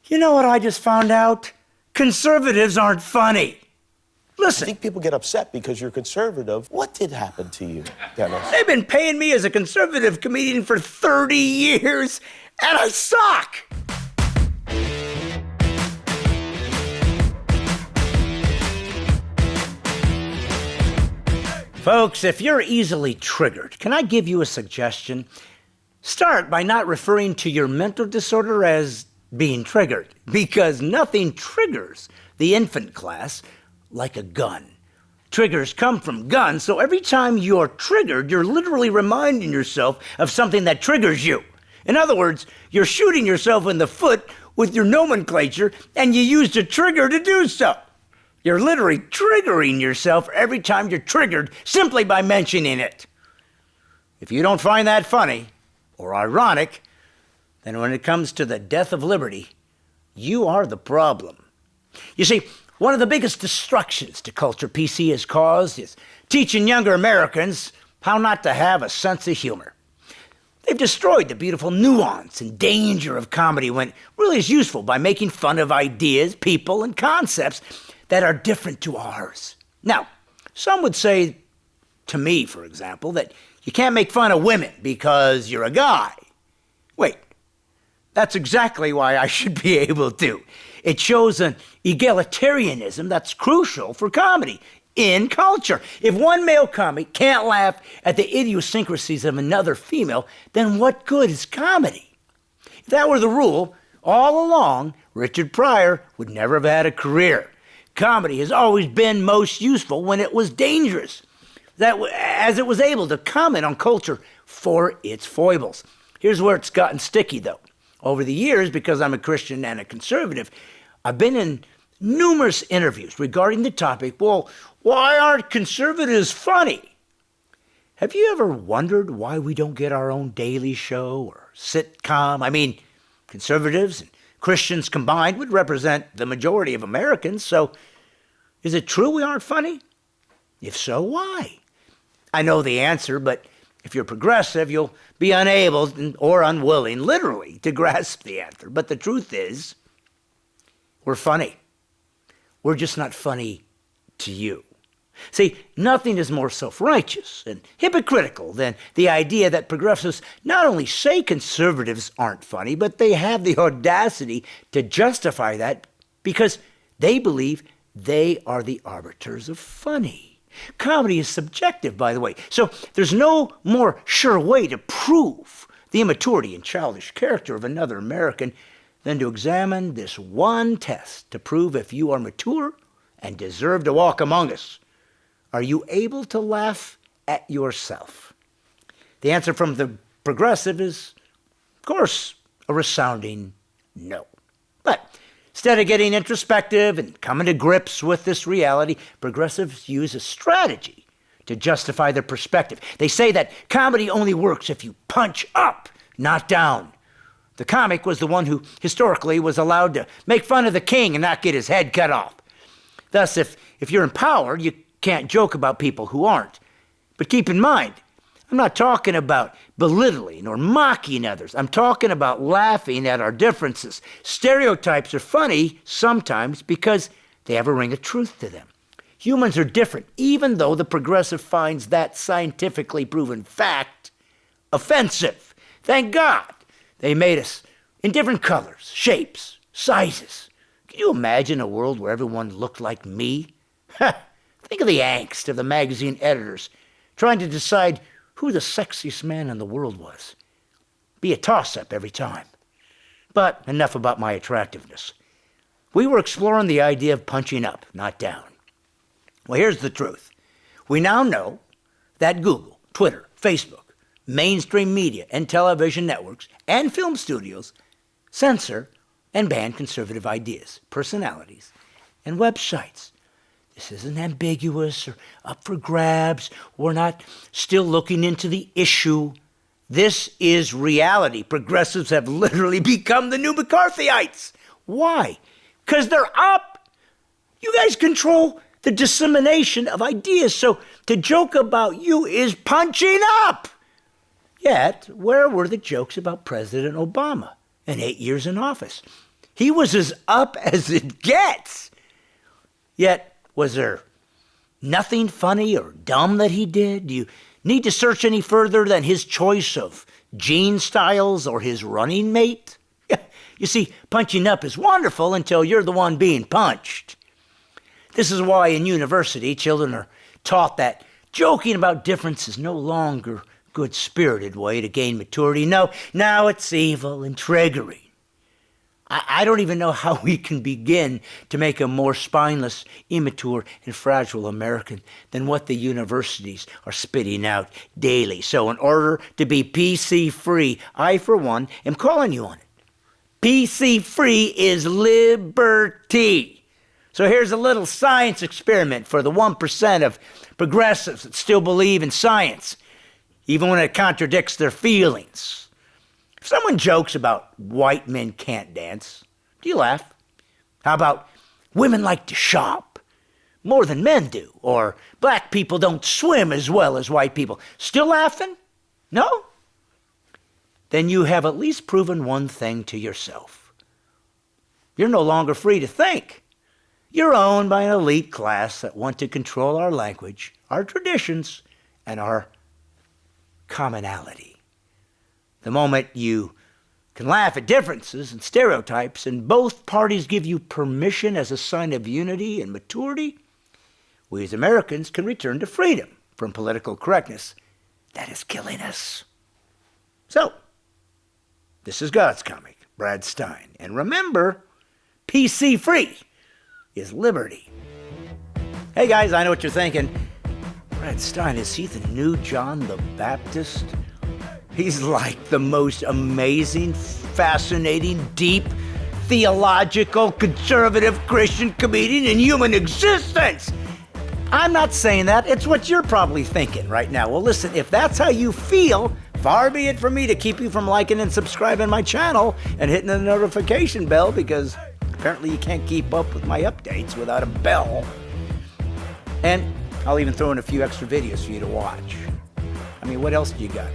You know what I just found out? Conservatives aren't funny. Listen. I think people get upset because you're conservative. What did happen to you, Dennis? They've been paying me as a conservative comedian for 30 years, and I suck. Folks, if you're easily triggered, can I give you a suggestion? Start by not referring to your mental disorder as being triggered, because nothing triggers the infant class like a gun. Triggers come from guns, so every time you're triggered, you're literally reminding yourself of something that triggers you. In other words, you're shooting yourself in the foot with your nomenclature, and you used a trigger to do so. You're literally triggering yourself every time you're triggered simply by mentioning it. If you don't find that funny or ironic, then when it comes to the death of liberty, you are the problem. You see, one of the biggest destructions to culture PC has caused is teaching younger Americans how not to have a sense of humor. They've destroyed the beautiful nuance and danger of comedy when it really is useful by making fun of ideas, people, and concepts that are different to ours. Now, some would say to me, for example, that you can't make fun of women because you're a guy. Wait, that's exactly why I should be able to. It shows an egalitarianism that's crucial for comedy in culture. If one male comic can't laugh at the idiosyncrasies of another female, then what good is comedy? If that were the rule, all along, Richard Pryor would never have had a career. Comedy has always been most useful when it was dangerous, as it was able to comment on culture for its foibles. Here's where it's gotten sticky, though. Over the years, because I'm a Christian and a conservative, I've been in numerous interviews regarding the topic, well, why aren't conservatives funny? Have you ever wondered why we don't get our own Daily Show or sitcom? I mean, conservatives and Christians combined would represent the majority of Americans, so is it true we aren't funny? If so, why? I know the answer, but if you're progressive, you'll be unable or unwilling, literally, to grasp the answer. But the truth is, we're funny. We're just not funny to you. See, nothing is more self-righteous and hypocritical than the idea that progressives not only say conservatives aren't funny, but they have the audacity to justify that because they believe they are the arbiters of funny. Comedy is subjective, by the way, so there's no more sure way to prove the immaturity and childish character of another American than to examine this one test to prove if you are mature and deserve to walk among us. Are you able to laugh at yourself? The answer from the progressive is, of course, a resounding no. But instead of getting introspective and coming to grips with this reality, progressives use a strategy to justify their perspective. They say that comedy only works if you punch up, not down. The comic was the one who historically was allowed to make fun of the king and not get his head cut off. Thus, if you're in power, you can't joke about people who aren't. But keep in mind, I'm not talking about belittling or mocking others. I'm talking about laughing at our differences. Stereotypes are funny sometimes because they have a ring of truth to them. Humans are different, even though the progressive finds that scientifically proven fact offensive. Thank God they made us in different colors, shapes, sizes. Can you imagine a world where everyone looked like me? Think of the angst of the magazine editors trying to decide who the sexiest man in the world was. Be a toss-up every time. But enough about my attractiveness. We were exploring the idea of punching up, not down. Well, here's the truth. We now know that Google, Twitter, Facebook, mainstream media and television networks, and film studios censor and ban conservative ideas, personalities, and websites. This isn't ambiguous or up for grabs. We're not still looking into the issue. This is reality. Progressives have literally become the new McCarthyites. Why? Because they're up. You guys control the dissemination of ideas, so to joke about you is punching up. Yet, where were the jokes about President Obama and 8 years in office? He was as up as it gets. Yet, was there nothing funny or dumb that he did? Do you need to search any further than his choice of jean styles or his running mate? You see, punching up is wonderful until you're the one being punched. This is why in university, children are taught that joking about difference is no longer a good-spirited way to gain maturity. No, now it's evil and triggering. I don't even know how we can begin to make a more spineless, immature, and fragile American than what the universities are spitting out daily. So in order to be PC-free, I, for one, am calling you on it. PC-free is liberty. So here's a little science experiment for the 1% of progressives that still believe in science, even when it contradicts their feelings. If someone jokes about white men can't dance, do you laugh? How about women like to shop more than men do? Or black people don't swim as well as white people? Still laughing? No? Then you have at least proven one thing to yourself. You're no longer free to think. You're owned by an elite class that want to control our language, our traditions, and our commonality. The moment you can laugh at differences and stereotypes, and both parties give you permission as a sign of unity and maturity, we as Americans can return to freedom from political correctness that is killing us. So, this is God's comic, Brad Stine. And remember, PC-free is liberty. Hey guys, I know what you're thinking. Brad Stine, is he the new John the Baptist? He's like the most amazing, fascinating, deep, theological, conservative Christian comedian in human existence. I'm not saying that. It's what you're probably thinking right now. Well, listen, if that's how you feel, far be it from me to keep you from liking and subscribing my channel and hitting the notification bell, because apparently you can't keep up with my updates without a bell. And I'll even throw in a few extra videos for you to watch. I mean, what else do you got?